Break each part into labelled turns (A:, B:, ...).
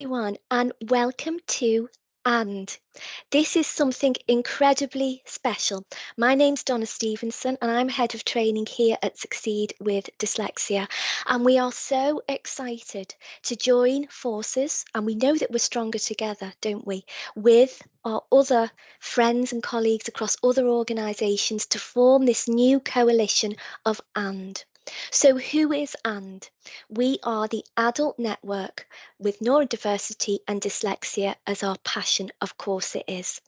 A: Everyone, and welcome to And. This is something incredibly special. My name's Donna Stevenson, and I'm Head of Training here at Succeed with Dyslexia. And we are so excited to join forces, and we know that we're stronger together, don't we, with our other friends and colleagues across other organisations to form this new coalition of And. So, who is And? We are the adult network with neurodiversity and dyslexia as our passion, of course it is.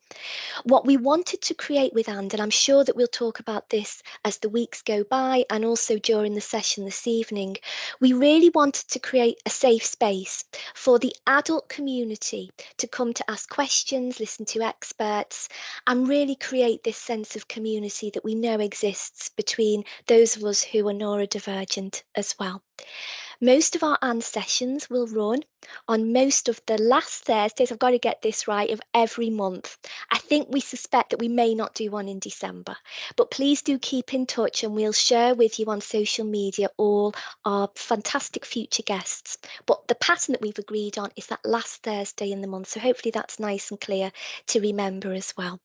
A: What we wanted to create with And I'm sure that we'll talk about this as the weeks go by and also during the session this evening, we really wanted to create a safe space for the adult community to come to ask questions, listen to experts, and really create this sense of community that we know exists between those of us who are neurodivergent as well. Most of our AND sessions will run on most of the last Thursdays, I've got to get this right, of every month. I think we suspect that we may not do one in December, but please do keep in touch and we'll share with you on social media all our fantastic future guests. But the pattern that we've agreed on is that last Thursday in the month, so hopefully that's nice and clear to remember as well.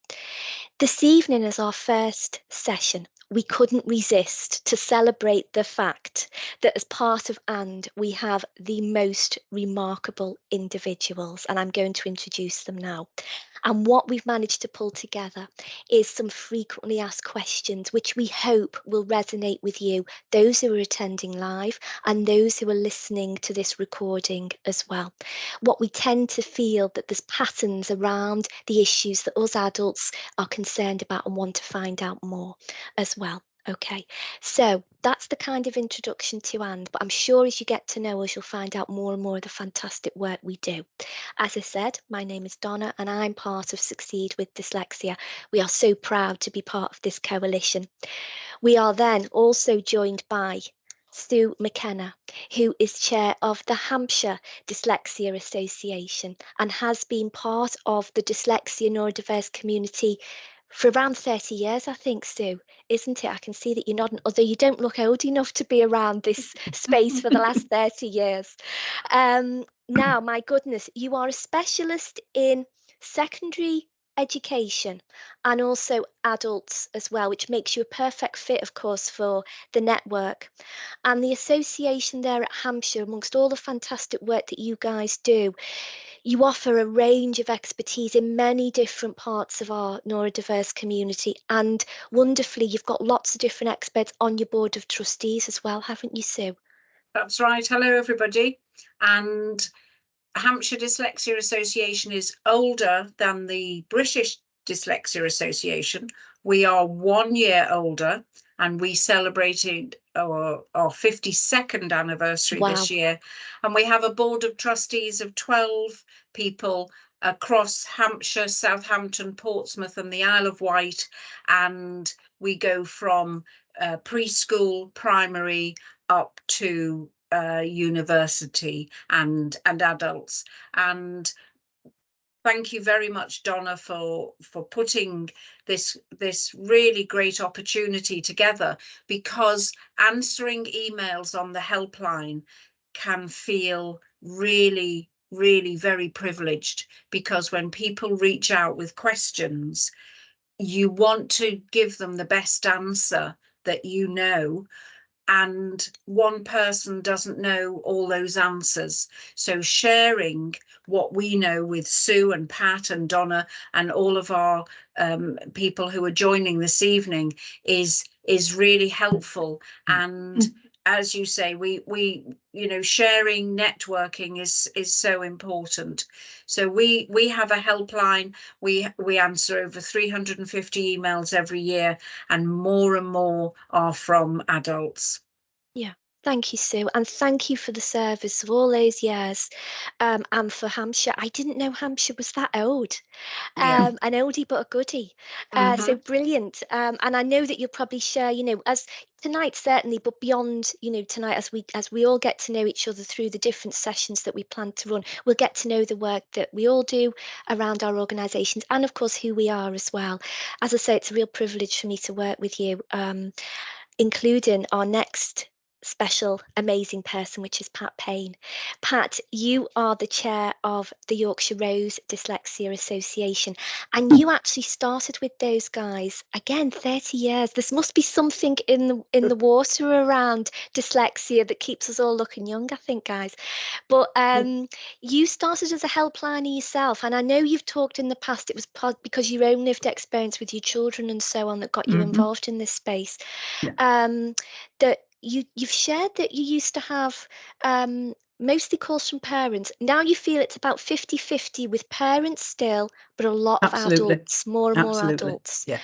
A: This evening, as our first session, we couldn't resist to celebrate the fact that as part of And, we have the most remarkable individuals, and I'm going to introduce them now. And what we've managed to pull together is some frequently asked questions, which we hope will resonate with you, those who are attending live and those who are listening to this recording as well. What we tend to feel that there's patterns around the issues that us adults are concerned about and want to find out more as well. Okay, so that's the kind of introduction to And, but I'm sure as you get to know us, you'll find out more and more of the fantastic work we do. As I said, my name is Donna and I'm part of Succeed with Dyslexia. We are so proud to be part of this coalition. We are then also joined by Sue McKenna, who is chair of the Hampshire Dyslexia Association and has been part of the dyslexia neurodiverse community for around 30 years, I think, Sue, isn't it? I can see that you're nodding, although you don't look old enough to be around this space for the last 30 years. Now, my goodness, you are a specialist in secondary education and also adults as well, which makes you a perfect fit, of course, for the network. And the association there at Hampshire, amongst all the fantastic work that you guys do, you offer a range of expertise in many different parts of our neurodiverse community. And wonderfully, you've got lots of different experts on your board of trustees as well, haven't you, Sue?
B: That's right. Hello, everybody. And Hampshire Dyslexia Association is older than the British Dyslexia Association. We are 1 year older and we celebrated our 52nd anniversary this year. And we have a board of trustees of 12 people across Hampshire, Southampton, Portsmouth and the Isle of Wight. And we go from preschool, primary up to university and adults. And thank you very much, Donna, for putting this really great opportunity together, because answering emails on the helpline can feel really very privileged, because when people reach out with questions, you want to give them the best answer that you know, and one person doesn't know all those answers. So sharing what we know with Sue and Pat and Donna and all of our people who are joining this evening is really helpful. And as you say, we sharing, networking is so important. So we have a helpline. We answer over 350 emails every year, and more are from adults.
A: Yeah. Thank you, Sue, and thank you for the service of all those years, and for Hampshire. I didn't know Hampshire was that old.
B: Yeah.
A: An oldie but a goodie. So brilliant. And I know that you'll probably share, as tonight certainly, but beyond, tonight as we all get to know each other through the different sessions that we plan to run, we'll get to know the work that we all do around our organisations and of course who we are as well. As I say, it's a real privilege for me to work with you, including our next special, amazing person, which is Pat Payne. Pat, you are the chair of the Yorkshire Rose Dyslexia Association, and you actually started with those guys again 30 years. This must be something in the water around dyslexia that keeps us all looking young, I think, guys. But you started as a helpliner yourself, and I know you've talked in the past, it was because your own lived experience with your children and so on that got you involved in this space.
C: Yeah.
A: That you've shared that you used to have mostly calls from parents. Now you feel it's about 50-50 with parents still, but a lot of adults, more and more adults.
C: Yeah.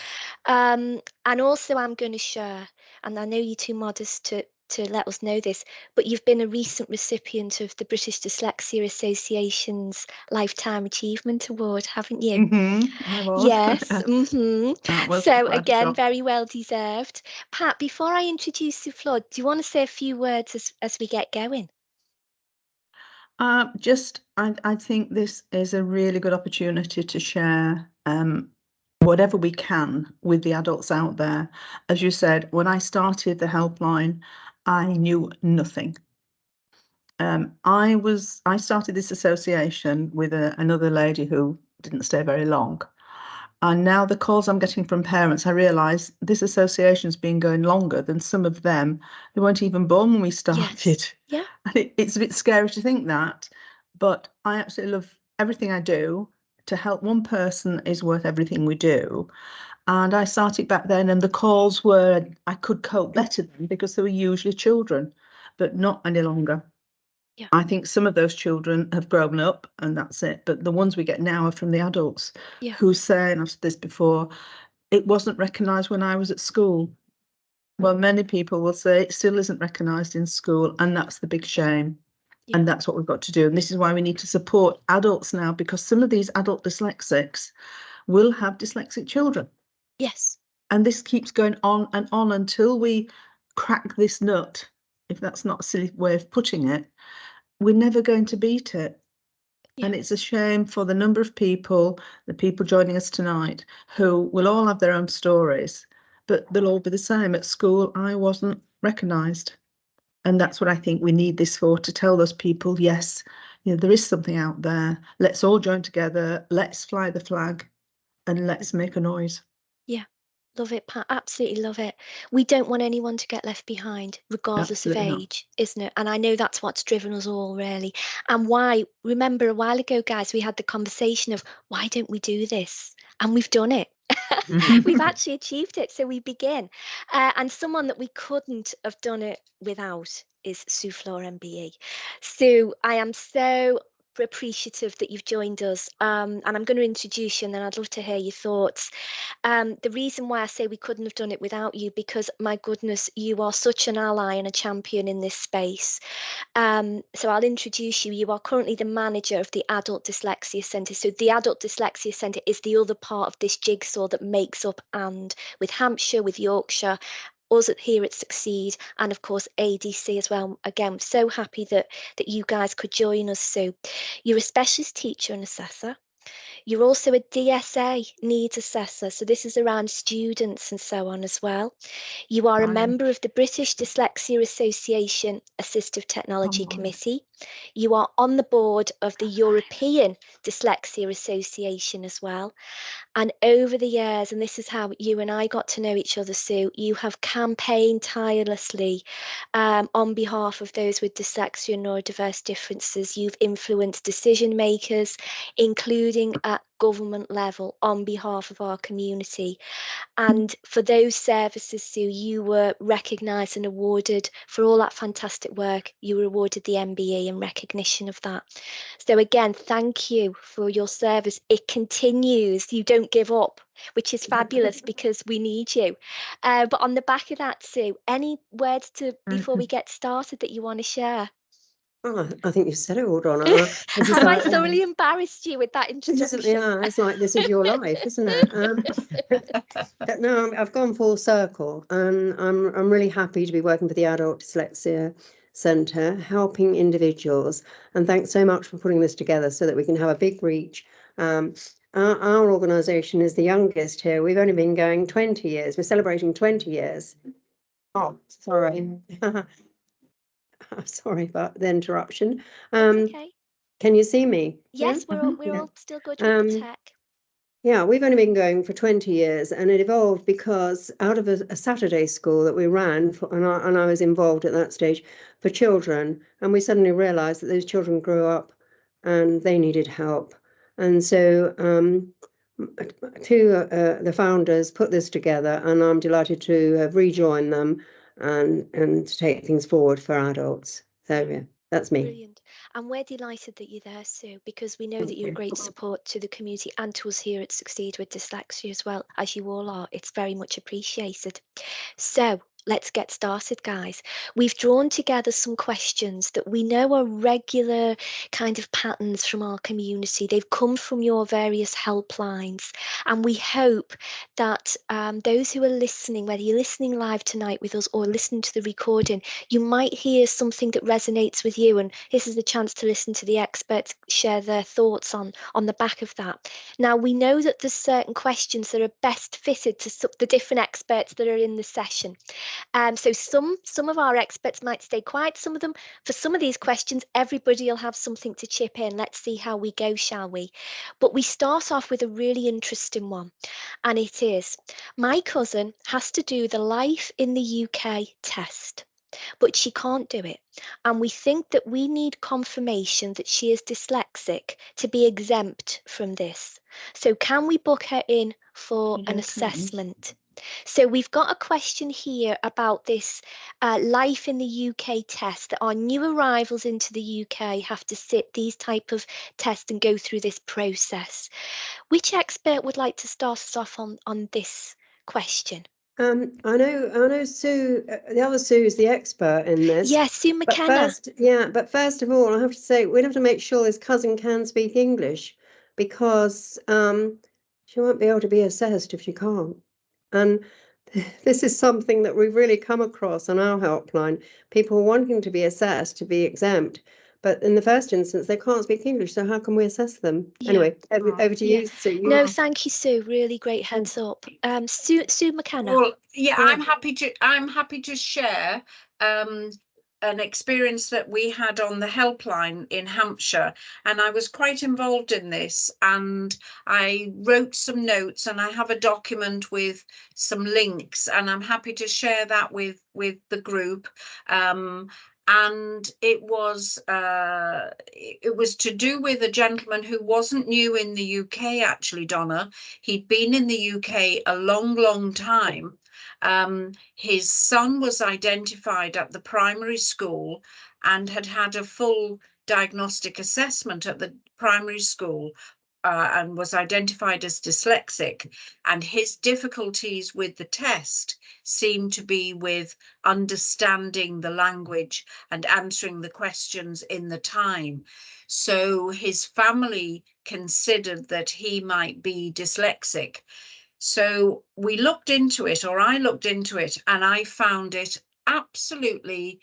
A: And also I'm going to share, and I know you're too modest to let us know this, but you've been a recent recipient of the British Dyslexia Association's Lifetime Achievement Award, haven't you?
C: I was.
A: Yes.
C: That was
A: So
C: quite a
A: again,
C: shock.
A: very well deserved. Pat, before I introduce you, Flood, do you want to say a few words as we get going?
C: I think this is a really good opportunity to share whatever we can with the adults out there. As you said, when I started the helpline, I knew nothing. I started this association with another lady who didn't stay very long. And now the calls I'm getting from parents, I realise this association's been going longer than some of them who weren't even born when we started.
A: Yes. Yeah.
C: And it's a bit scary to think that, but I absolutely love everything I do. To help one person is worth everything we do. And I started back then, and the calls were, I could cope better than because they were usually children, but not any longer.
A: Yeah.
C: I think some of those children have grown up and that's it. But the ones we get now are from the adults who say, and I've said this before, it wasn't recognised when I was at school. Well, many people will say it still isn't recognised in school, and that's the big shame. Yeah. And that's what we've got to do. And this is why we need to support adults now, because some of these adult dyslexics will have dyslexic children.
A: Yes.
C: And this keeps going on and on until we crack this nut, if that's not a silly way of putting it. We're never going to beat it. Yeah. And it's a shame for the number of people, the people joining us tonight, who will all have their own stories, but they'll all be the same. At school, I wasn't recognised. And that's what I think we need this for, to tell those people, yes, you know, there is something out there. Let's all join together. Let's fly the flag and let's make a noise.
A: Yeah. Love it, Pat. Absolutely love it. We don't want anyone to get left behind, regardless of age, isn't it? And I know that's what's driven us all, really. And why, remember a while ago, guys, we had the conversation of why don't we do this? And we've done it. We've actually achieved it. So we begin. And someone that we couldn't have done it without is Sue Flor MBE. Sue, I am so appreciative that you've joined us, and I'm going to introduce you and then I'd love to hear your thoughts. The reason why I say we couldn't have done it without you, because my goodness, you are such an ally and a champion in this space. So I'll introduce you. You are currently the manager of the Adult Dyslexia Centre. So the Adult Dyslexia Centre is the other part of this jigsaw that makes up and with Hampshire, with Yorkshire, us here at Succeed, and of course ADC as well. Again, so happy that you guys could join us. So you're a specialist teacher and assessor. You're also a DSA needs assessor, so this is around students and so on as well. You are a member of the British Dyslexia Association Assistive Technology Committee. You are on the board of the European Dyslexia Association as well. And over the years, and this is how you and I got to know each other, Sue, you have campaigned tirelessly on behalf of those with dyslexia and neurodiverse differences. You've influenced decision makers, including at government level, on behalf of our community. And for those services, Sue, you were recognised and awarded for all that fantastic work. You were awarded the MBE in recognition of that. So again, thank you for your service. It continues. You don't give up, which is fabulous because we need you. But on the back of that, Sue, any words before we get started that you want to share?
D: Oh, I think you said it all, Donna.
A: Have I thoroughly embarrassed you with that introduction?
D: Yeah, it's like this is your life, isn't it? No, I've gone full circle, and I'm really happy to be working for the Adult Dyslexia Centre, helping individuals. And thanks so much for putting this together so that we can have a big reach. Our organisation is the youngest here. We've only been going 20 years. We're celebrating 20 years. Oh, sorry. Sorry about the interruption.
A: Okay.
D: Can you see me?
A: Yes,
D: Yeah?
A: we're all still good with the tech.
D: Yeah, we've only been going for 20 years, and it evolved because out of a Saturday school that we ran, and I was involved at that stage, for children, and we suddenly realised that those children grew up and they needed help. And so the founders put this together, and I'm delighted to have rejoined them and to take things forward for adults. So yeah, that's me.
A: Brilliant. And we're delighted that you're there, Sue, because we know
D: Thank
A: that you're a
D: you.
A: great support to the community and to us here at Succeed with Dyslexia as well, as you all are. It's very much appreciated. So let's get started, guys. We've drawn together some questions that we know are regular kind of patterns from our community. They've come from your various helplines, and we hope that those who are listening, whether you're listening live tonight with us or listening to the recording, you might hear something that resonates with you, and this is the chance to listen to the experts share their thoughts on the back of that. Now, we know that there's certain questions that are best fitted to the different experts that are in the session. So some of our experts might stay quiet. Some of them, for some of these questions, everybody will have something to chip in. Let's see how we go, shall we? But we start off with a really interesting one, and it is, my cousin has to do the Life in the UK test, but she can't do it. And we think that we need confirmation that she is dyslexic to be exempt from this. So can we book her in for an assessment? So we've got a question here about this Life in the UK test, that our new arrivals into the UK have to sit these type of tests and go through this process. Which expert would like to start us off on this question?
D: I know Sue, the other Sue is the expert in this.
A: Yes, Sue McKenna.
D: But first of all, I have to say, we'd have to make sure this cousin can speak English, because she won't be able to be assessed if she can't. And this is something that we've really come across on our helpline, people wanting to be assessed, to be exempt. But in the first instance, they can't speak English, so how can we assess them?
A: Yeah.
D: Anyway, over to you, Sue.
A: No, thank you, Sue. Really great heads up. Sue McKenna.
B: Well, yeah, I'm happy to share an experience that we had on the helpline in Hampshire, and I was quite involved in this, and I wrote some notes, and I have a document with some links, and I'm happy to share that with the group. And it was to do with a gentleman who wasn't new in the UK, actually, Donna. He'd been in the UK a long time. His son was identified at the primary school and had a full diagnostic assessment at the primary school, and was identified as dyslexic, and his difficulties with the test seemed to be with understanding the language and answering the questions in the time. So his family considered that he might be dyslexic. So we looked into it, or I looked into it, and I found it absolutely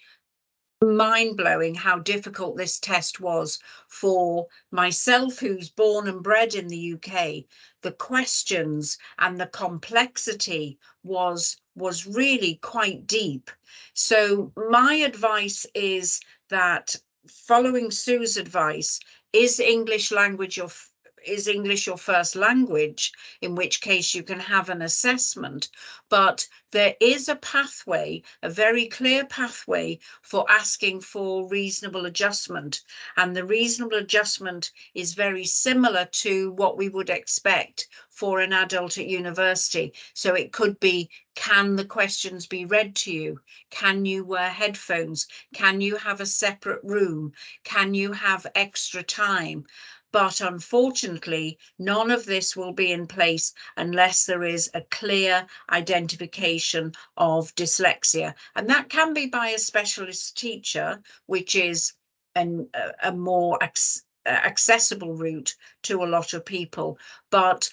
B: mind-blowing how difficult this test was for myself, who's born and bred in the UK. The questions and the complexity was really quite deep. So my advice is that, following Sue's advice, is English your first language, in which case you can have an assessment, but there is a pathway, a very clear pathway, for asking for reasonable adjustment, and the reasonable adjustment is very similar to what we would expect for an adult at university. So it could be, can the questions be read to you? Can you wear headphones? Can you have a separate room? Can you have extra time? But unfortunately, none of this will be in place unless there is a clear identification of dyslexia. And that can be by a specialist teacher, which is a more accessible route to a lot of people. But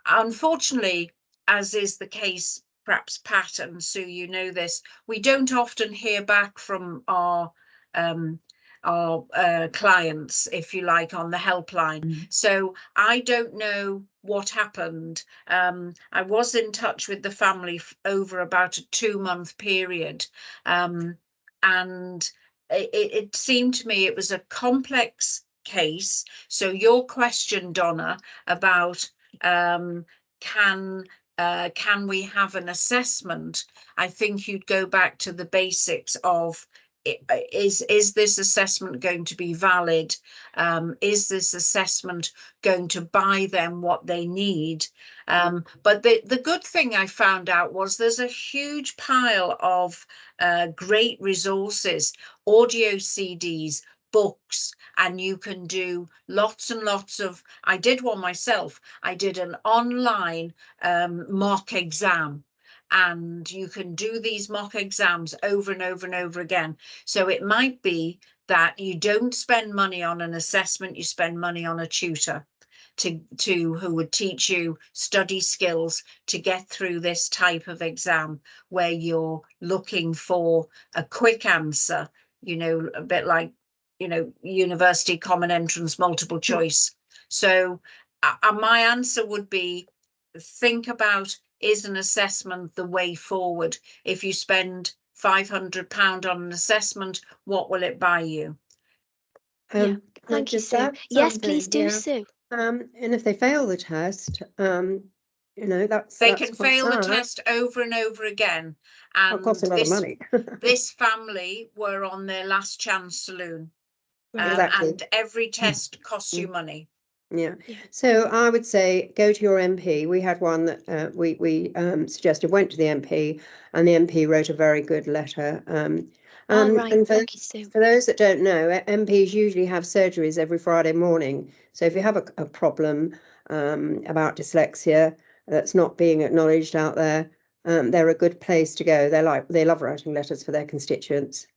B: unfortunately, as is the case, perhaps Pat and Sue, you know this, we don't often hear back from our clients, if you like, on the helpline. So I don't know what happened. I was in touch with the family over about a 2-month period, and it seemed to me it was a complex case. So your question, Donna, about can we have an assessment? I think you'd go back to the basics of, is this assessment going to be valid? Is this assessment going to buy them what they need? But the good thing I found out was there's a huge pile of great resources, audio CDs, books, and you can do lots and lots of, I did one myself. I did an online mock exam, and you can do these mock exams over and over and over again. So it might be that you don't spend money on an assessment, you spend money on a tutor who would teach you study skills to get through this type of exam, where you're looking for a quick answer, you know, a bit like, you know, university common entrance multiple choice. So my answer would be, think about, is an assessment the way forward? If you spend £500 on an assessment, what will it buy you?
A: Thank you, Sue. Yes, please do, Sue.
D: And if they fail the test, you know, that's
B: can fail the test over and over again, and
D: it costs a lot of money.
B: This family were on their last chance saloon,
D: Exactly.
B: and every test costs you money.
D: Yeah. So I would say go to your MP. We had one that we suggested went to the MP, and the MP wrote a very good letter.
A: Right.
D: And
A: Thank you, Sue.
D: for those that don't know, MPs usually have surgeries every Friday morning. So if you have a problem about dyslexia that's not being acknowledged out there, they're a good place to go. They love writing letters for their constituents.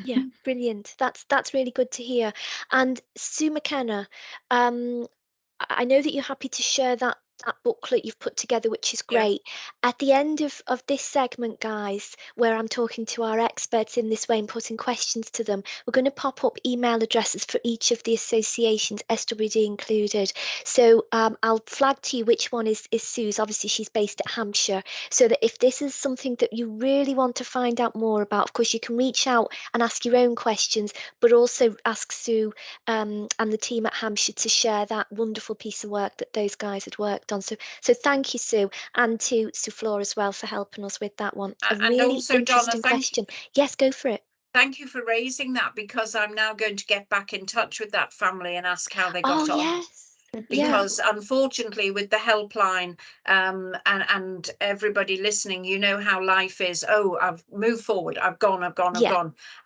A: Yeah, brilliant. That's really good to hear. And Sue McKenna, I know that you're happy to share that booklet you've put together, which is great. At the end of this segment, guys, where I'm talking to our experts in this way and putting questions to them, we're going to pop up email addresses for each of the associations, SWD included. So I'll flag to you which one is Sue's. Obviously, she's based at Hampshire, so that if this is something that you really want to find out more about, of course, you can reach out and ask your own questions, but also ask Sue and the team at Hampshire to share that wonderful piece of work that those guys had worked on. So thank you, Sue, and to Sue Flor as well for helping us with that one. A really
B: also,
A: interesting
B: Donna,
A: question. Yes, go for it.
B: Thank you for raising that, because I'm now going to get back in touch with that family and ask how they got on.
A: Yes.
B: Because unfortunately, with the helpline and everybody listening, you know how life is. Oh, I've moved forward. I've gone.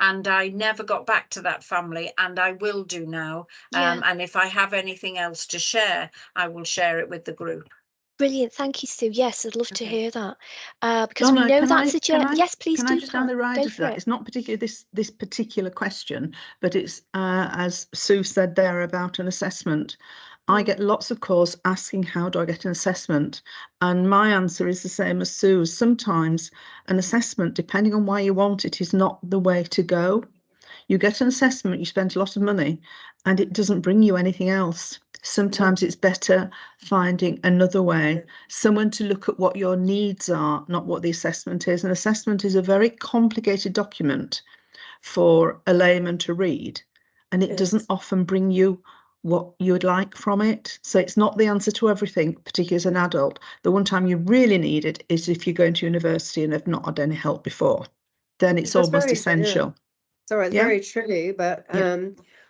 B: And I never got back to that family, and I will do now. And if I have anything else to share, I will share it with the group.
A: Brilliant. Thank you, Sue. Yes, I'd love to hear that. Because
C: Donna,
A: we know that's a journey. Yes, please do.
C: Can I just down the ride
A: Go
C: of
A: for
C: that?
A: it.
C: It's not particularly this particular question, but it's as Sue said there about an assessment. I get lots of calls asking, how do I get an assessment? And my answer is the same as Sue's. Sometimes an assessment, depending on why you want it, is not the way to go. You get an assessment, you spend a lot of money, and it doesn't bring you anything else. Sometimes it's better finding another way, someone to look at what your needs are, not what the assessment is. An assessment is a very complicated document for a layman to read, and it doesn't often bring you what you would like from it. So it's not the answer to everything, particularly as an adult. The one time you really need it is if you're going to university and have not had any help before. Then it's almost essential.
D: Sorry, it's very true, but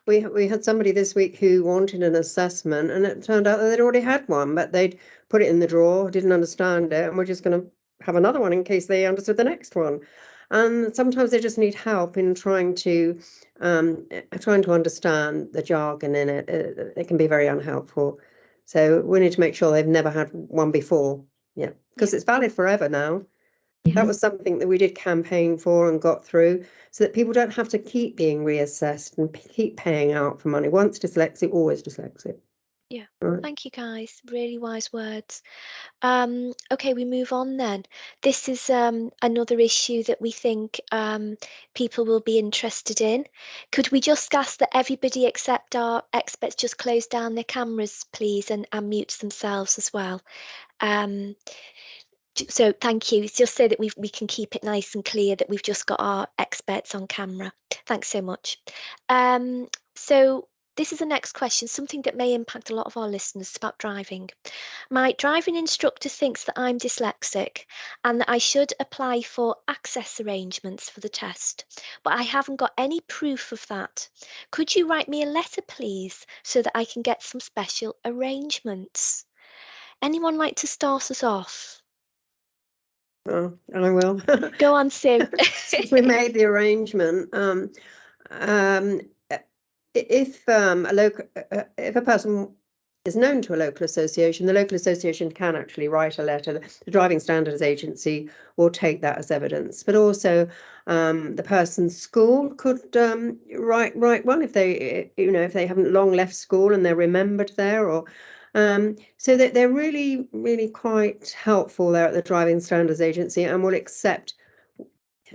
D: we had somebody this week who wanted an assessment, and it turned out that they'd already had one, but they'd put it in the drawer, didn't understand it, and we're just going to have another one in case they understood the next one. And sometimes they just need help in trying to understand the jargon in it. It can be very unhelpful. So we need to make sure they've never had one before. Yeah, because it's valid forever now. That was something that we did campaign for and got through, so that people don't have to keep being reassessed and keep paying out for money. Once dyslexic, always dyslexic.
A: Yeah, thank you, guys. Really wise words. Okay, we move on then. This is another issue that we think people will be interested in. Could we just ask that everybody except our experts just close down their cameras, please, and mute themselves as well? So thank you. It's just so that we can keep it nice and clear that we've just got our experts on camera. Thanks so much. So this is the next question, something that may impact a lot of our listeners about driving. My driving instructor thinks that I'm dyslexic and that I should apply for access arrangements for the test, but I haven't got any proof of that. Could you write me a letter, please, so that I can get some special arrangements? Anyone like to start us off?
D: Oh, I will.
A: Go on, Sue.
D: Since we made the arrangement, if if a person is known to a local association, the local association can actually write a letter. The Driving Standards Agency will take that as evidence, but also the person's school could write one if they, if they haven't long left school and they're remembered there, or so that they're really, really quite helpful there at the Driving Standards Agency, and will accept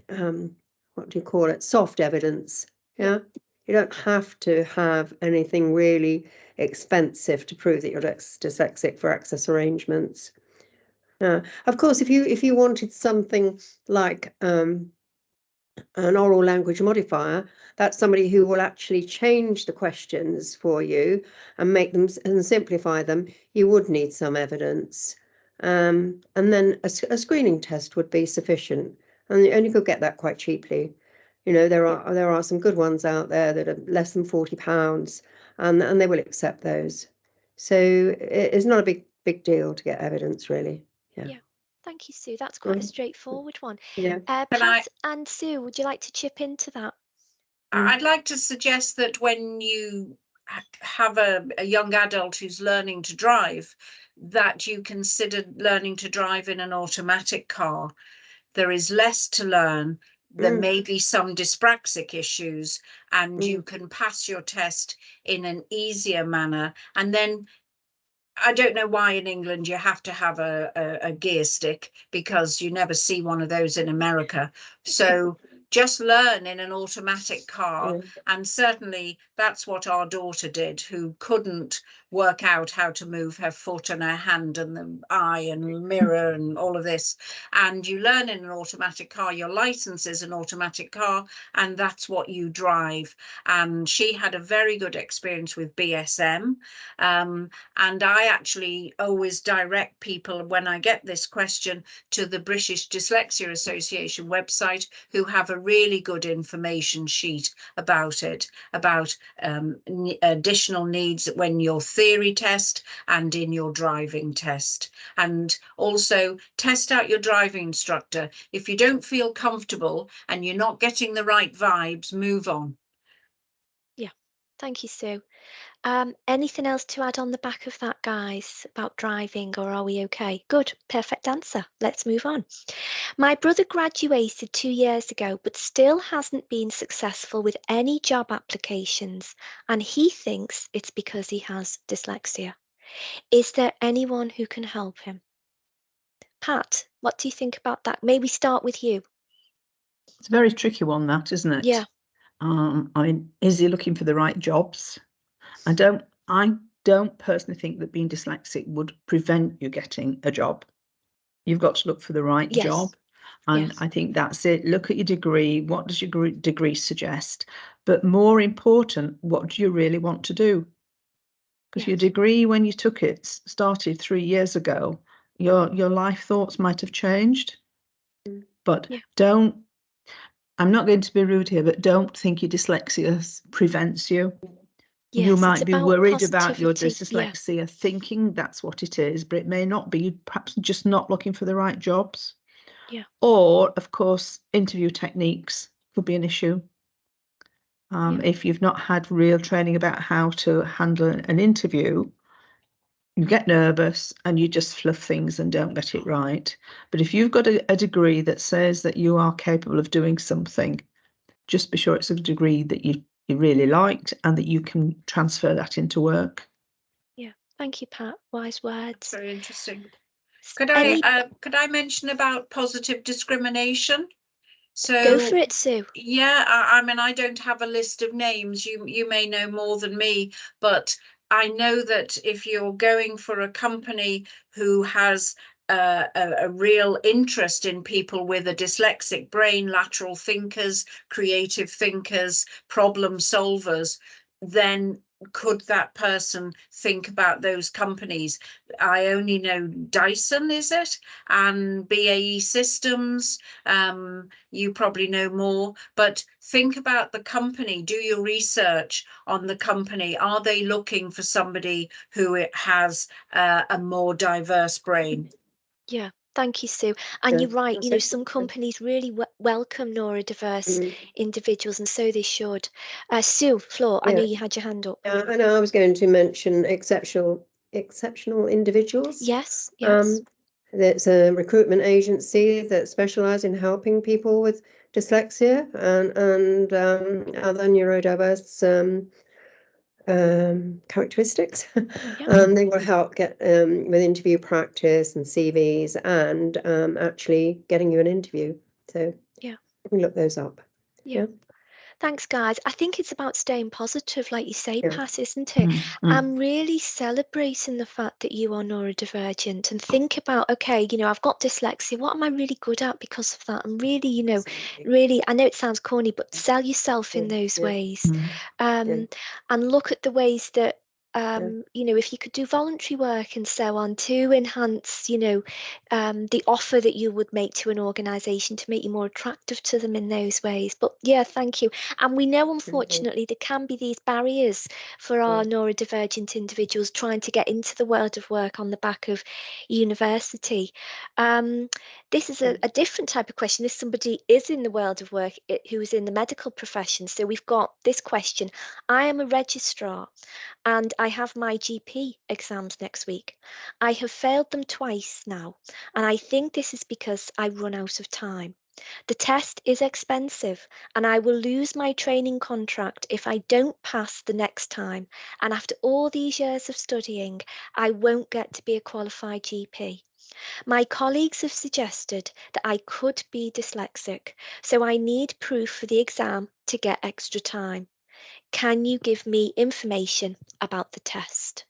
D: what do you call it? Soft evidence. Yeah. You don't have to have anything really expensive to prove that you're dyslexic for access arrangements. Of course, if you wanted something like an oral language modifier, that's somebody who will actually change the questions for you and make them and simplify them. You would need some evidence, and then a screening test would be sufficient, and you could get that quite cheaply. There are some good ones out there that are less than £40, and they will accept those. So it's not a big deal to get evidence, really. Yeah.
A: Thank you, Sue. That's quite a straightforward one.
D: Yeah.
A: Pat and Sue, would you like to chip into that?
B: I'd like to suggest that when you have a young adult who's learning to drive, that you consider learning to drive in an automatic car. There is less to learn. There may be some dyspraxic issues, and you can pass your test in an easier manner. And then I don't know why in England you have to have a gear stick, because you never see one of those in America. So just learn in an automatic car. And certainly that's what our daughter did, who couldn't work out how to move her foot and her hand and the eye and the mirror and all of this. And you learn in an automatic car. Your license is an automatic car, and that's what you drive. And she had a very good experience with BSM. And I actually always direct people, when I get this question, to the British Dyslexia Association website, who have a really good information sheet about it, about additional needs when you're theory test and in your driving test. And also test out your driving instructor. If you don't feel comfortable and you're not getting the right vibes, move on.
A: Yeah, thank you, Sue. Anything else to add on the back of that, guys, about driving, or are we okay? Good, perfect answer. Let's move on. My brother graduated 2 years ago, but still hasn't been successful with any job applications, and he thinks it's because he has dyslexia. Is there anyone who can help him? Pat, what do you think about that? Maybe start with you.
C: It's a very tricky one, that, isn't it?
A: Yeah.
C: I mean, is he looking for the right jobs? I don't personally think that being dyslexic would prevent you getting a job. You've got to look for the right job. And I think that's it. Look at your degree. What does your degree suggest? But more important, what do you really want to do? Because your degree, when you took it, started 3 years ago, your life thoughts might have changed. But I'm not going to be rude here, but don't think your dyslexia prevents you.
A: Yes,
C: you might be worried about your dyslexia, thinking that's what it is, but it may not be. You're perhaps just not looking for the right jobs.
A: Yeah.
C: Or, of course, interview techniques could be an issue. If you've not had real training about how to handle an interview, you get nervous and you just fluff things and don't get it right. But if you've got a degree that says that you are capable of doing something, just be sure it's a degree that you really liked and that you can transfer that into work.
A: Yeah, thank you, Pat. Wise words.
B: Very interesting. Could I mention about positive discrimination? So
A: go for it, Sue.
B: Yeah, I mean, I don't have a list of names. You may know more than me, but I know that if you're going for a company who has a real interest in people with a dyslexic brain, lateral thinkers, creative thinkers, problem solvers, then could that person think about those companies? I only know Dyson, is it? And BAE Systems. You probably know more, but think about the company. Do your research on the company. Are they looking for somebody who has a more diverse brain?
A: Yeah. Thank you, Sue. And
D: Yeah,
A: you're right,
D: that's
A: you know,
D: it.
A: some companies really welcome neurodiverse individuals, and so they should. Sue, Flor, I know
D: Yeah.
A: you had your hand up.
D: I know I was going to mention exceptional individuals.
A: Yes, yes.
D: There's a recruitment agency that specialises in helping people with dyslexia and other neurodiverse characteristics.
A: Yeah.
D: They will help get with interview practice and CVs and actually getting you an interview. So
A: Yeah.
D: you can look those up.
A: Yeah. Thanks, guys. I think it's about staying positive, like you say,
D: Yeah.
A: Pat, isn't it?
C: Mm.
A: I'm really celebrating the fact that you are neurodivergent, and think about, okay, you know, I've got dyslexia. What am I really good at because of that? And really, you know, really, I know it sounds corny, but sell yourself in those ways. And look at the ways that, you know, if you could do voluntary work and so on to enhance, you know, the offer that you would make to an organisation to make you more attractive to them in those ways. But yeah, thank you. And we know, unfortunately, there can be these barriers for our neurodivergent individuals trying to get into the world of work on the back of university. This is a different type of question. If somebody is in the world of work who is in the medical profession. So we've got this question. I am a registrar and I have my GP exams next week. I have failed them twice now, and I think this is because I run out of time. The test is expensive, and I will lose my training contract if I don't pass the next time. And after all these years of studying, I won't get to be a qualified GP. My colleagues have suggested that I could be dyslexic, so I need proof for the exam to get extra time. Can you give me information about the test?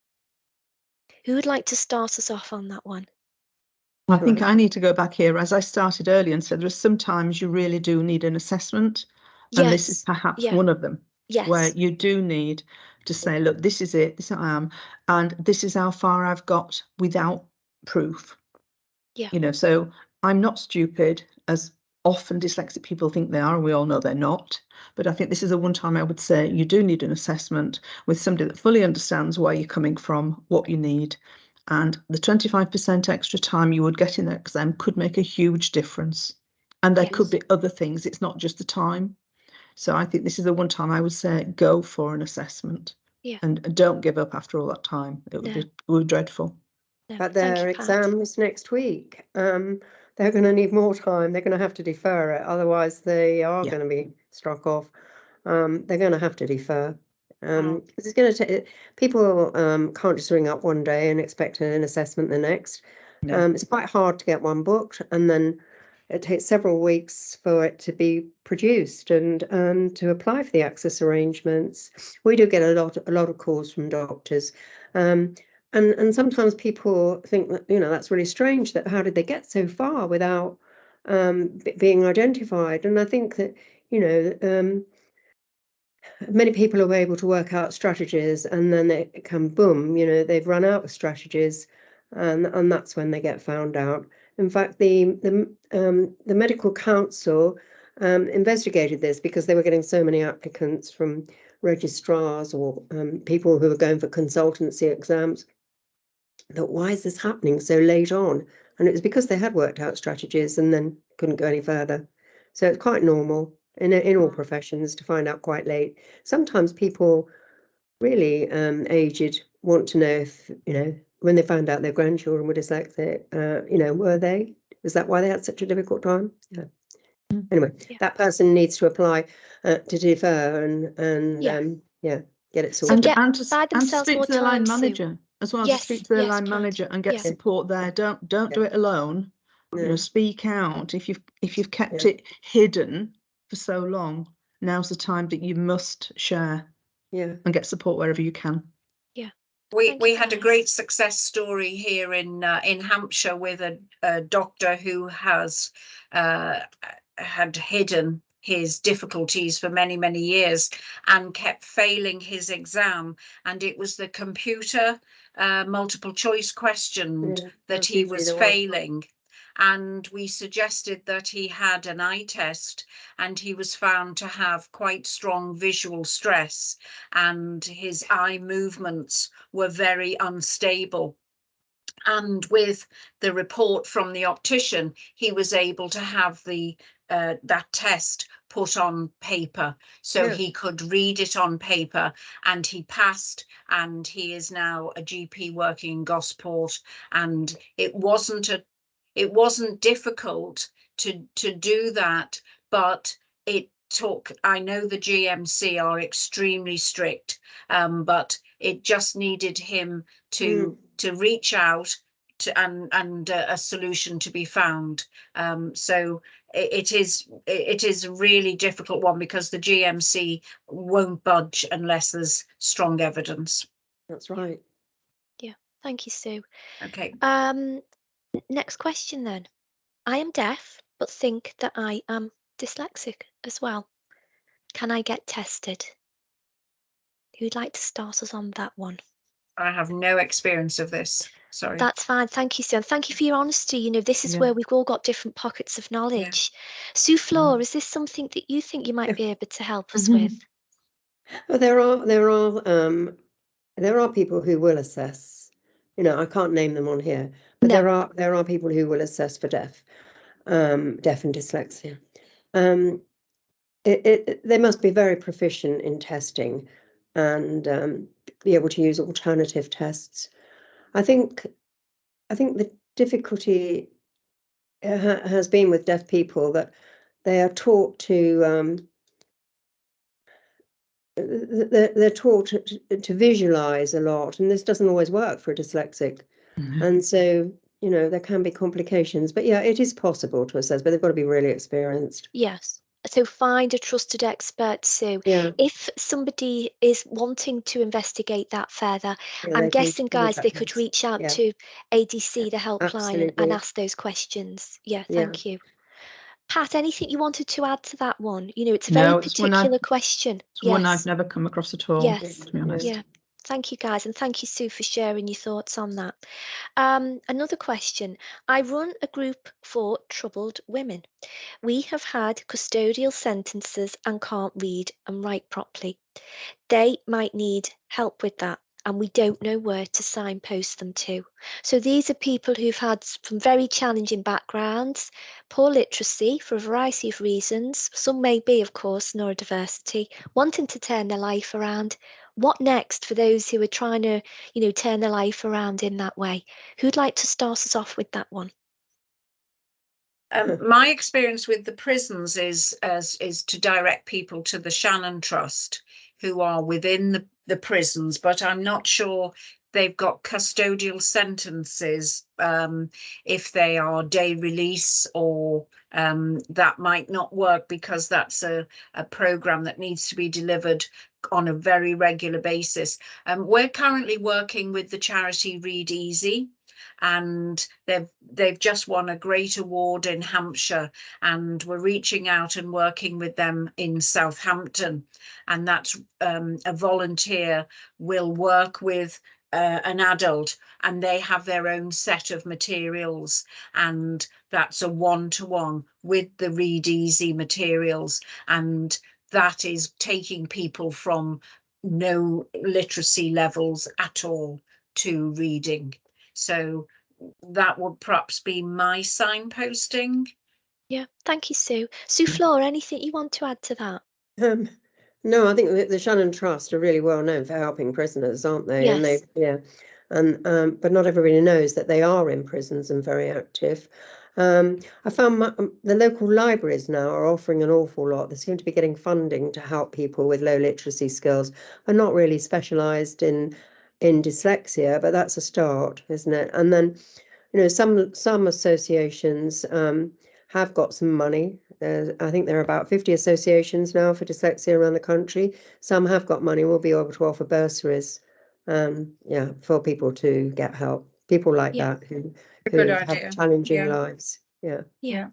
A: Who would like to start us off on that one?
C: I think I need to go back here, as I started earlier and said, there's sometimes you really do need an assessment, and this is perhaps one of them, where you do need to say, look, this is it, this is what I am, and this is how far I've got without proof. You know, so I'm not stupid, as often dyslexic people think they are, and we all know they're not. But I think this is the one time I would say you do need an assessment with somebody that fully understands where you're coming from, what you need. And the 25% extra time you would get in that exam could make a huge difference. And there could be other things. It's not just the time. So I think this is the one time I would say go for an assessment. And don't give up after all that time. It would be dreadful.
D: But their exams next week, they're going to need more time. They're going to have to defer it. Otherwise, they are going to be struck off. They're going to have to defer. It's going to take people can't just ring up one day and expect an assessment the next. It's quite hard to get one booked, and then it takes several weeks for it to be produced and to apply for the access arrangements. We do get a lot of calls from doctors. And sometimes people think that, you know, that's really strange, that how did they get so far without being identified? And I think that, you know, many people are able to work out strategies, and then they come boom, you know, they've run out of strategies, and that's when they get found out. In fact, the medical council investigated this because they were getting so many applicants from registrars or people who were going for consultancy exams. That why is this happening so late on? And it was because they had worked out strategies and then couldn't go any further. So it's quite normal in all professions to find out quite late. Sometimes people really aged want to know if, you know, when they found out their grandchildren were dyslexic, you know, was that why they had such a difficult time? Yeah. Anyway, that person needs to apply to defer and get it sorted.
C: And to speak to their line manager as well. To speak to their line manager and get support there. Don't do it alone. You know, speak out. If you've kept it hidden for so long, now's the time that you must share. And get support wherever you can.
B: We had a great success story here in Hampshire with a doctor who has had hidden his difficulties for many years and kept failing his exam, and it was the computer multiple choice question that he was failing. And we suggested that he had an eye test, and he was found to have quite strong visual stress, and his eye movements were very unstable. And with the report from the optician, he was able to have the that test put on paper, so he could read it on paper, and he passed, and he is now a GP working in Gosport. And it wasn't difficult to do that, but it took, I know the GMC are extremely strict, but it just needed him to reach out to, and a solution to be found. So it is a really difficult one, because the GMC won't budge unless there's strong evidence.
D: That's right.
A: Yeah, thank you, Sue.
B: Okay.
A: Next question then. I am deaf, but think that I am dyslexic as well. Can I get tested? Who'd like to start us on that one?
B: I have no experience of this. Sorry.
A: That's fine. Thank you, Sue. And thank you for your honesty. You know, this is where we've all got different pockets of knowledge. Sue Flor, is this something that you think you might be able to help us with?
D: Well, there are people who will assess. You know, I can't name them on here, but there are people who will assess for deaf and dyslexia. They must be very proficient in testing and be able to use alternative tests. I think the difficulty has been with deaf people that they are taught to they're taught to visualize a lot, and this doesn't always work for a dyslexic. And so, you know, there can be complications, but yeah, it is possible to assess, but they've got to be really experienced.
A: Yes. So find a trusted expert, Sue. If somebody is wanting to investigate that further, I'm guessing, guys, they could reach out to ADC, the helpline, and ask those questions. Yeah, thank you. Pat, anything you wanted to add to that one? You know, it's a very particular question.
C: It's one I've never come across at all, to be honest.
A: Yeah. Thank you, guys, and thank you, Sue, for sharing your thoughts on that. Another question. I run a group for troubled women. We have had custodial sentences and can't read and write properly. They might need help with that, and we don't know where to signpost them to. So these are people who've had from very challenging backgrounds, poor literacy for a variety of reasons. Some may be, of course, neurodiversity, wanting to turn their life around. What next for those who are trying to, you know, turn their life around in that way? Who'd like to start us off with that one?
B: My experience with the prisons is to direct people to the Shannon Trust, who are within the prisons, but I'm not sure they've got custodial sentences if they are day release, or that might not work, because that's a program that needs to be delivered on a very regular basis. We're currently working with the charity Read Easy, and they've just won a great award in Hampshire, and we're reaching out and working with them in Southampton, and that's a volunteer will work with an adult, and they have their own set of materials, and that's a one-to-one with the Read Easy materials, and that is taking people from no literacy levels at all to reading. So that would perhaps be my signposting.
A: Yeah, thank you, Sue. Sue Flor, anything you want to add to that?
D: No, I think the Shannon Trust are really well known for helping prisoners, aren't they?
A: Yes.
D: And but not everybody knows that they are in prisons and very active. I found the local libraries now are offering an awful lot. They seem to be getting funding to help people with low literacy skills, and not really specialised in dyslexia, but that's a start, isn't it? And then, you know, some associations have got some money. I think there are about 50 associations now for dyslexia around the country. Some have got money, will be able to offer bursaries yeah, for people to get help. People like
A: Yeah.
D: that who
B: Good
D: have
B: idea.
D: challenging
B: Yeah.
D: lives. Yeah.
A: Yeah.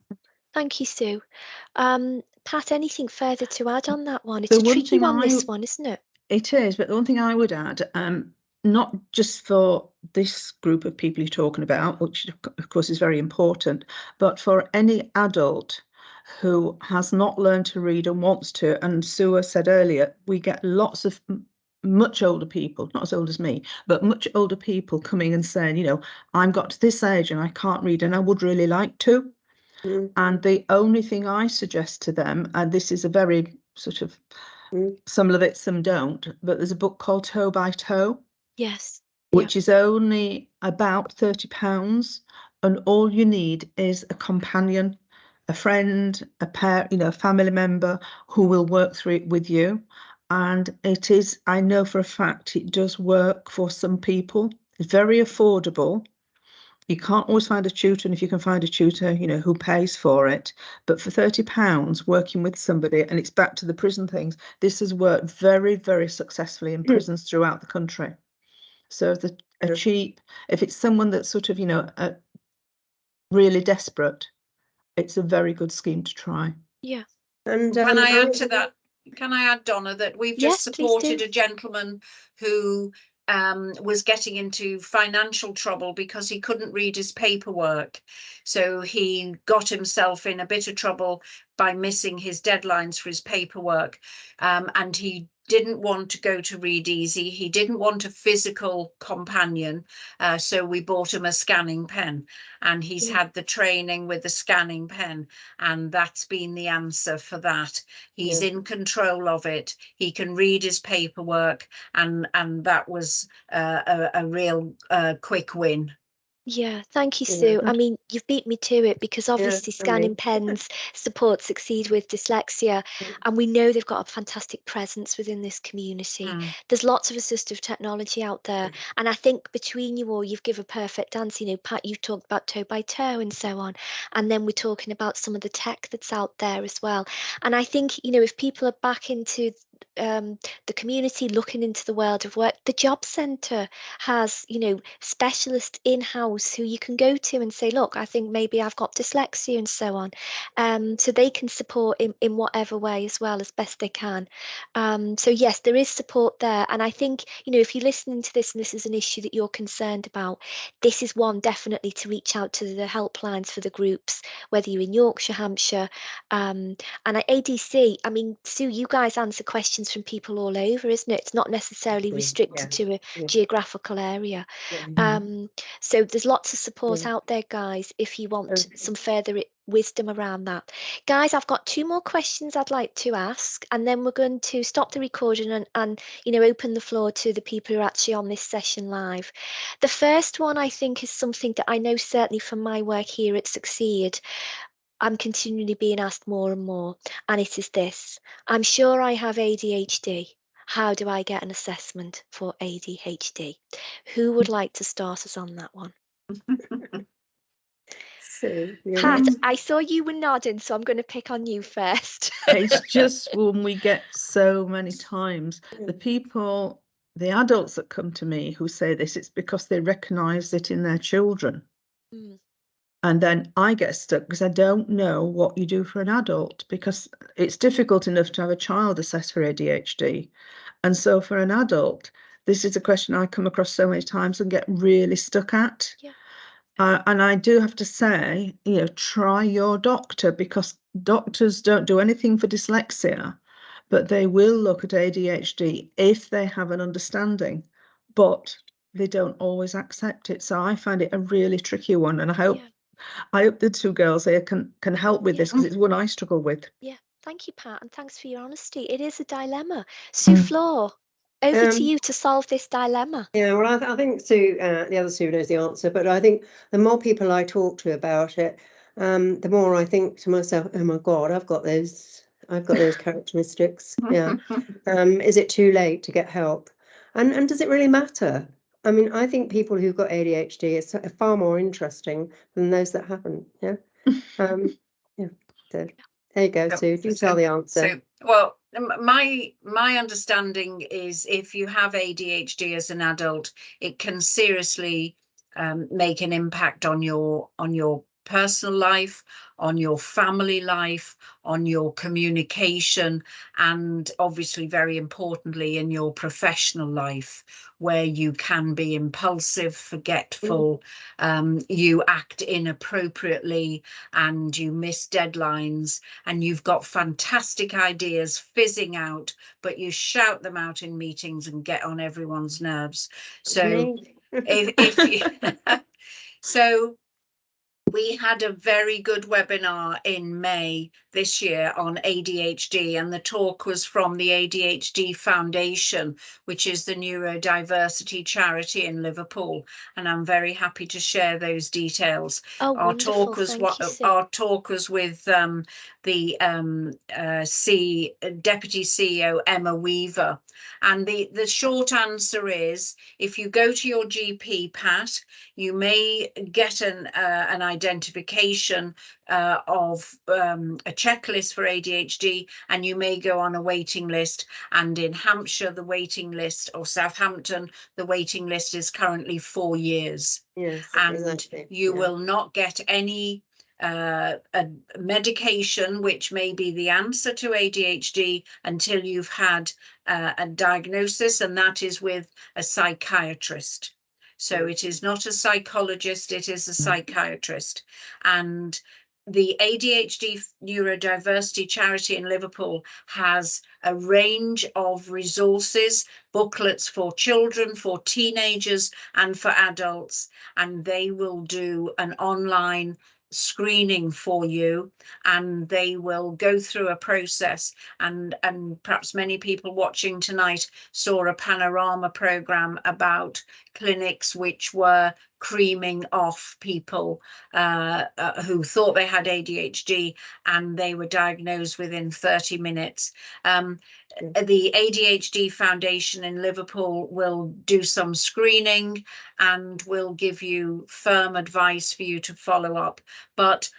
A: Thank you, Sue. Pat, anything further to add on that one? It's
C: The
A: a
C: one
A: tricky
C: thing
A: one, this one, isn't it?
C: It is, but the one thing I would add, not just for this group of people you're talking about, which of course is very important, but for any adult who has not learned to read and wants to. And Sue said earlier, we get lots of much older people, not as old as me, but much older people coming and saying, you know, I've got to this age and I can't read and I would really like to.
D: Mm.
C: And the only thing I suggest to them, and this is a very sort of,
D: Mm.
C: some love it, some don't, but there's a book called Toe by Toe,
A: Yes.
C: which is only about £30, and all you need is a companion, a friend, a pair, you know, a family member who will work through it with you. And it is, I know for a fact, it does work for some people. It's very affordable. You can't always find a tutor, and if you can find a tutor, you know, who pays for it. But for £30, working with somebody, and it's back to the prison things, this has worked very, very successfully in prisons throughout the country. So if a cheap, if it's someone that's sort of, you know, really desperate, it's a very good scheme to try.
A: Yeah.
D: And
B: Can I add to that? Can I add, Donna, that we've just
A: Yes, please do.
B: supported a gentleman who was getting into financial trouble because he couldn't read his paperwork. So he got himself in a bit of trouble by missing his deadlines for his paperwork. And he didn't want to go to Read Easy. He didn't want a physical companion. So we bought him a scanning pen, and he's had the training with the scanning pen. And that's been the answer for that. He's in control of it. He can read his paperwork, and that was a real quick win.
A: Yeah, thank you, Sue. I mean, you've beat me to it, because obviously scanning pens support Succeed with Dyslexia, and we know they've got a fantastic presence within this community. There's lots of assistive technology out there, and I think between you all, you've given a perfect answer. You know, Pat, you've talked about Toe by Toe and so on, and then we're talking about some of the tech that's out there as well. And I think, you know, if people are back into the community, looking into the world of work, the job centre has, you know, specialists in-house who you can go to and say, look, I think maybe I've got dyslexia and so on. So they can support in whatever way as well, as best they can. So yes, there is support there. And I think, you know, if you're listening to this and this is an issue that you're concerned about, this is one definitely to reach out to the helplines for the groups, whether you're in Yorkshire, Hampshire, and at ADC. I mean, Sue, you guys answer questions from people all over, isn't it? It's not necessarily restricted to a geographical area. So there's lots of support out there, guys, if you want some further wisdom around that. Guys, I've got 2 more questions I'd like to ask, and then we're going to stop the recording and you know, open the floor to the people who are actually on this session live. The first one, I think, is something that I know certainly from my work here at Succeed, I'm continually being asked more and more, and it is this: I'm sure I have ADHD. How do I get an assessment for ADHD? Who would like to start us on that one? Pat, I saw you were nodding, so I'm going to pick on you first.
C: It's just when we get so many times, the adults that come to me who say this, it's because they recognise it in their children. And then I get stuck because I don't know what you do for an adult, because it's difficult enough to have a child assessed for ADHD. And so for an adult, this is a question I come across so many times and get really stuck at. And I do have to say, you know, try your doctor, because doctors don't do anything for dyslexia, but they will look at ADHD if they have an understanding, but they don't always accept it. So I find it a really tricky one, and I hope the 2 girls here can help with this, because it's one I struggle with.
A: Yeah, thank you, Pat, and thanks for your honesty. It is a dilemma. Sue Floor, over to you to solve this dilemma.
D: Yeah, well, I think Sue, the other Sue knows the answer, but I think the more people I talk to about it, the more I think to myself, oh my God, I've got those characteristics. Yeah. Is it too late to get help? And does it really matter? I mean, I think people who've got ADHD are far more interesting than those that haven't. Yeah. Yeah. So there you go, Sue. Do tell the answer.
B: So, well, my understanding is if you have ADHD as an adult, it can seriously make an impact on your personal life, on your family life, on your communication, and obviously very importantly in your professional life, where you can be impulsive, forgetful, you act inappropriately, and you miss deadlines, and you've got fantastic ideas fizzing out, but you shout them out in meetings and get on everyone's nerves. So if you so we had a very good webinar in May this year on ADHD, and the talk was from the ADHD Foundation, which is the neurodiversity charity in Liverpool, and I'm very happy to share those details.
A: Oh,
B: Our
A: wonderful.
B: talk was
A: Thank you, Sue.
B: our talk was with the Deputy CEO Emma Weaver, and the short answer is, if you go to your GP, Pat, you may get an identification of a checklist for ADHD, and you may go on a waiting list. And in Hampshire, the waiting list, or Southampton, the waiting list is currently 4 years.
D: Yes,
B: and
D: exactly.
B: you will not get any a medication which may be the answer to ADHD until you've had a diagnosis, and that is with a psychiatrist. So it is not a psychologist, it is a psychiatrist. And the ADHD Neurodiversity charity in Liverpool has a range of resources, booklets for children, for teenagers, and for adults, and they will do an online screening for you, and they will go through a process, and perhaps many people watching tonight saw a panorama program about clinics which were creaming off people who thought they had ADHD, and they were diagnosed within 30 minutes. The ADHD Foundation in Liverpool will do some screening and will give you firm advice for you to follow up. But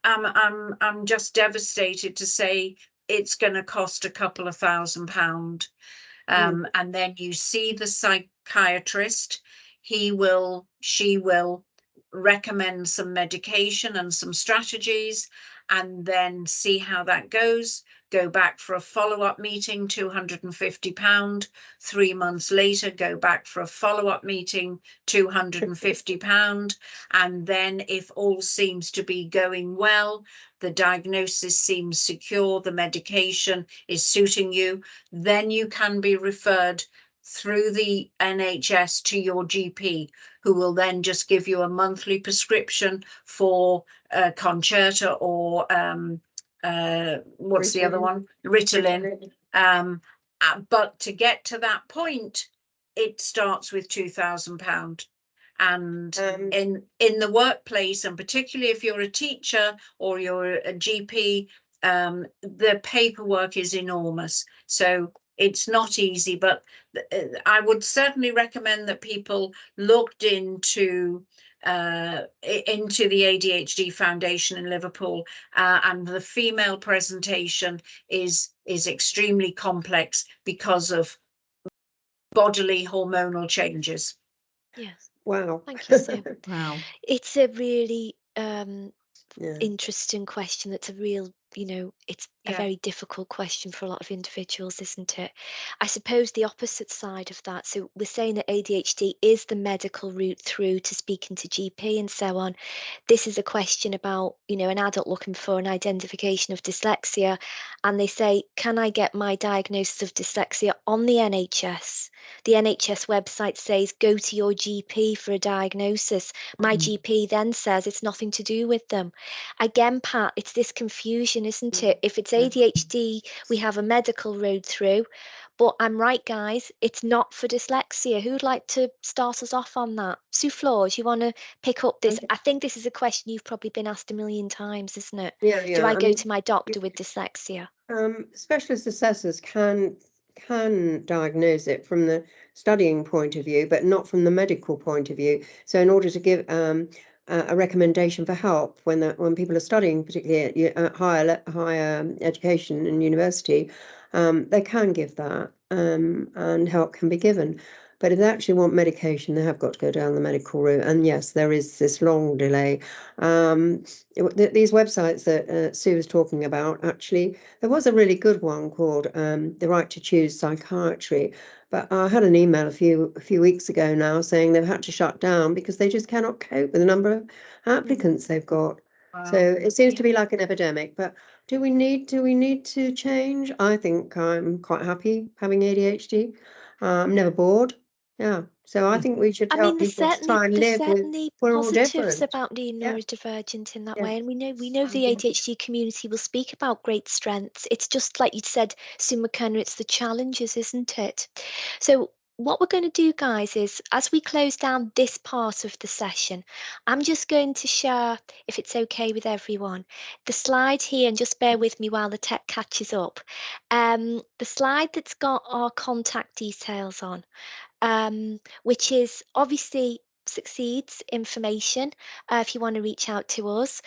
B: I'm just devastated to say it's going to cost a couple of £1,000. And then you see the psychiatrist. She will recommend some medication and some strategies, and then see how that goes. Go back for a follow-up meeting, £250. 3 months later, go back for a follow-up meeting, £250. And then if all seems to be going well, the diagnosis seems secure, the medication is suiting you, then you can be referred through the NHS to your GP, who will then just give you a monthly prescription for Concerta or what's the other one? Ritalin. But to get to that point, it starts with £2,000. And in the workplace, and particularly if you're a teacher or you're a GP, the paperwork is enormous. So it's not easy, but I would certainly recommend that people looked into the ADHD Foundation in Liverpool, and the female presentation is extremely complex because of bodily hormonal changes.
A: Yes.
D: Wow.
A: Thank you, Sue.
C: Wow.
A: It's a really
D: Yeah.
A: interesting question. That's a real, it's a
B: Yeah.
A: very difficult question for a lot of individuals, isn't it? I suppose the opposite side of that. So we're saying that ADHD is the medical route through to speaking to GP and so on. This is a question about, an adult looking for an identification of dyslexia, and they say, can I get my diagnosis of dyslexia on the NHS? The NHS website says, go to your GP for a diagnosis. My GP then says it's nothing to do with them. Again, Pat, it's this confusion, isn't it? If it's ADHD, we have a medical road through, but I'm right, guys, it's not for dyslexia. Who'd like to start us off on that? Sue Flores, you want to pick up this?
D: Okay.
A: I think this is a question you've probably been asked a million times, isn't it?
D: Yeah,
A: Do I go
D: mean,
A: to my doctor with dyslexia?
D: Specialist assessors can diagnose it from the studying point of view, but not from the medical point of view. So in order to give a recommendation for help when people are studying, particularly at higher education and university, they can give that, and help can be given. But if they actually want medication, they have got to go down the medical route. And yes, there is this long delay. These websites that Sue was talking about, actually, there was a really good one called The Right to Choose Psychiatry. But I had an email a few weeks ago now saying they've had to shut down because they just cannot cope with the number of applicants they've got.
B: Wow.
D: So it seems to be like an epidemic. But do we need to change? I think I'm quite happy having ADHD. I'm never bored. Yeah. So I think we should
A: I
D: help
A: mean, there's
D: people to try and live with.
A: certainly
D: We're all
A: positives
D: different.
A: about being
D: Yeah.
A: neurodivergent in that
D: Yeah.
A: way, and we know the ADHD community will speak about great strengths. It's just like you said, Sue McKenna, it's the challenges, isn't it? So what we're going to do, guys, is as we close down this part of the session, I'm just going to share, if it's okay with everyone, the slide here, and just bear with me while the tech catches up. The slide that's got our contact details on. Which is obviously Succeed's information if you want to reach out to us.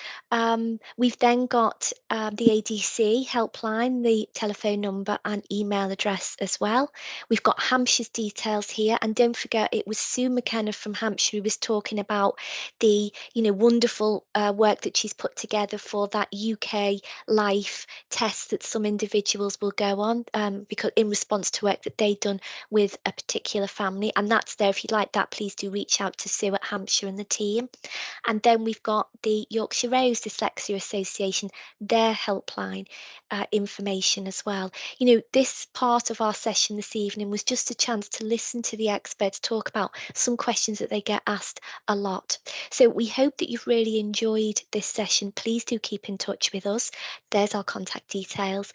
A: We've then got the ADC helpline, the telephone number and email address as well. We've got Hampshire's details here, and don't forget it was Sue McKenna from Hampshire who was talking about the wonderful work that she's put together for that UK life test that some individuals will go on because in response to work that they've done with a particular family, and that's there. If you'd like that, please do reach out to Sue at Hampshire and the team. And then we've got the Yorkshire Dyslexia Association, their helpline information as well. This part of our session this evening was just a chance to listen to the experts talk about some questions that they get asked a lot. So we hope that you've really enjoyed this session. Please do keep in touch with us. There's our contact details.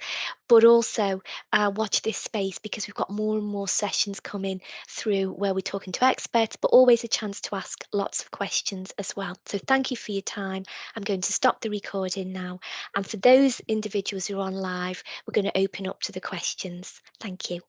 A: But also watch this space, because we've got more and more sessions coming through where we're talking to experts, but always a chance to ask lots of questions as well. So thank you for your time. I'm going to stop the recording now. And for those individuals who are on live, we're going to open up to the questions. Thank you.